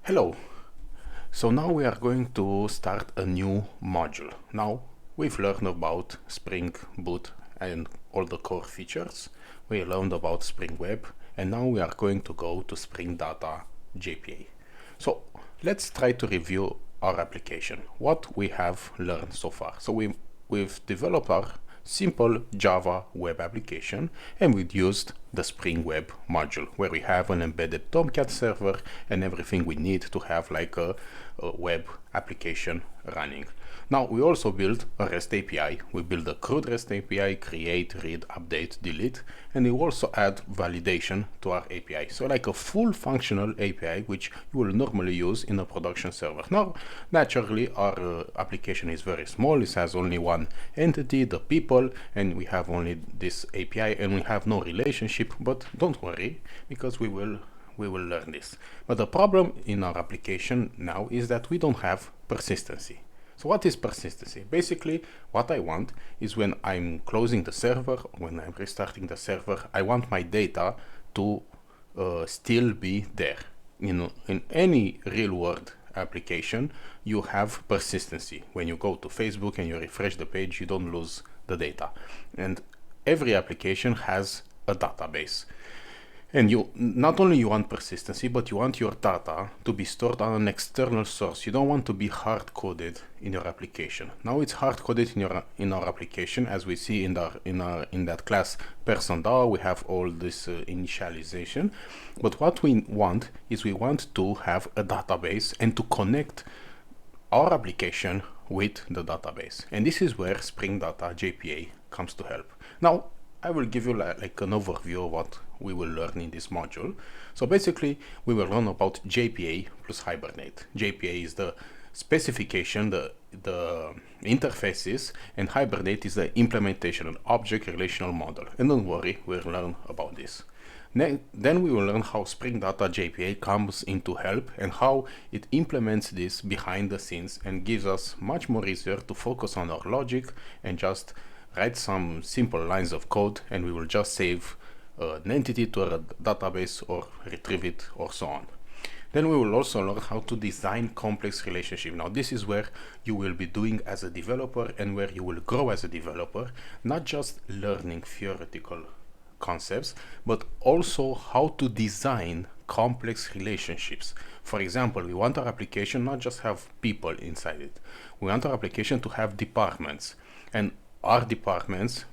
Hello. So now we are going to start a new module. Now we've learned about Spring Boot and all the core features. We learned about Spring Web, and now we are going to go to Spring Data Jpa. So let's try to review our application, what we have learned so far. So we've developed our simple Java web application, and we've used the Spring Web module where we have an embedded Tomcat server and everything we need to have like a web application running. Now we also build a REST API. We build a CRUD REST API, create, read, update, delete, and we also add validation to our API. So like a full functional API which you will normally use in a production server. Now naturally our application is very small. It has only one entity, the people, and we have only this API and we have no relationship, but don't worry because we will learn this. But the problem in our application now is that we don't have persistency. So what is persistency? Basically, what I want is when I'm closing the server, when I'm restarting the server, I want my data to still be there. In any real world application, you have persistency. When you go to Facebook and you refresh the page, you don't lose the data. And every application has a database. And you not only you want persistency, but you want your data to be stored on an external source. You don't want to be hard-coded in your application. Now it's hard-coded in our application, as we see in that class person.dao. We have all this initialization. But what we want is we want to have a database and to connect our application with the database. And this is where Spring Data Jpa comes to help. Now, I will give you like an overview of what we will learn in this module. So basically, we will learn about JPA plus Hibernate. JPA is the specification, the interfaces, and Hibernate is the implementation, an object relational model. And don't worry, we'll learn about this. Then we will learn how Spring Data Jpa comes into help and how it implements this behind the scenes and gives us much more easier to focus on our logic and just write some simple lines of code, and we will just save an entity to a database or retrieve it or so on. Then we will also learn how to design complex relationships. Now this is where you will be doing as a developer and where you will grow as a developer, not just learning theoretical concepts, but also how to design complex relationships. For example, we want our application not just have people inside it. We want our application to have departments, and our departments,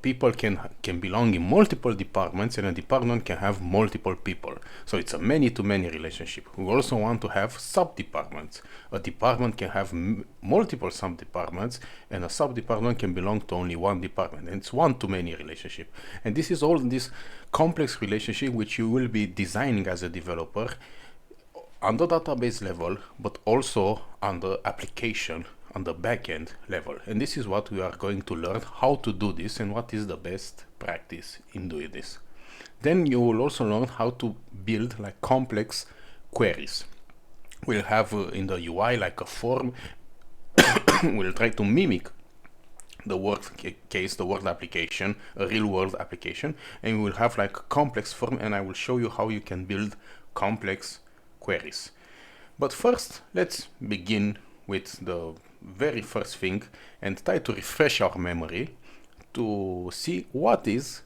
people can belong in multiple departments, and a department can have multiple people. So it's a many-to-many relationship. We also want to have sub-departments. A department can have multiple sub-departments, and a sub-department can belong to only one department. And it's one-to-many relationship. And this is all this complex relationship which you will be designing as a developer on the database level, but also on the application on the backend level. And this is what we are going to learn, how to do this and what is the best practice in doing this. Then you will also learn how to build like complex queries. We'll have in the UI like a form. We'll try to mimic the word case, the word application, a real world application, and we will have like a complex form, and I will show you how you can build complex queries. But first, let's begin with the very first thing and try to refresh our memory to see what is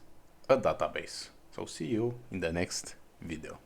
a database. So see you in the next video.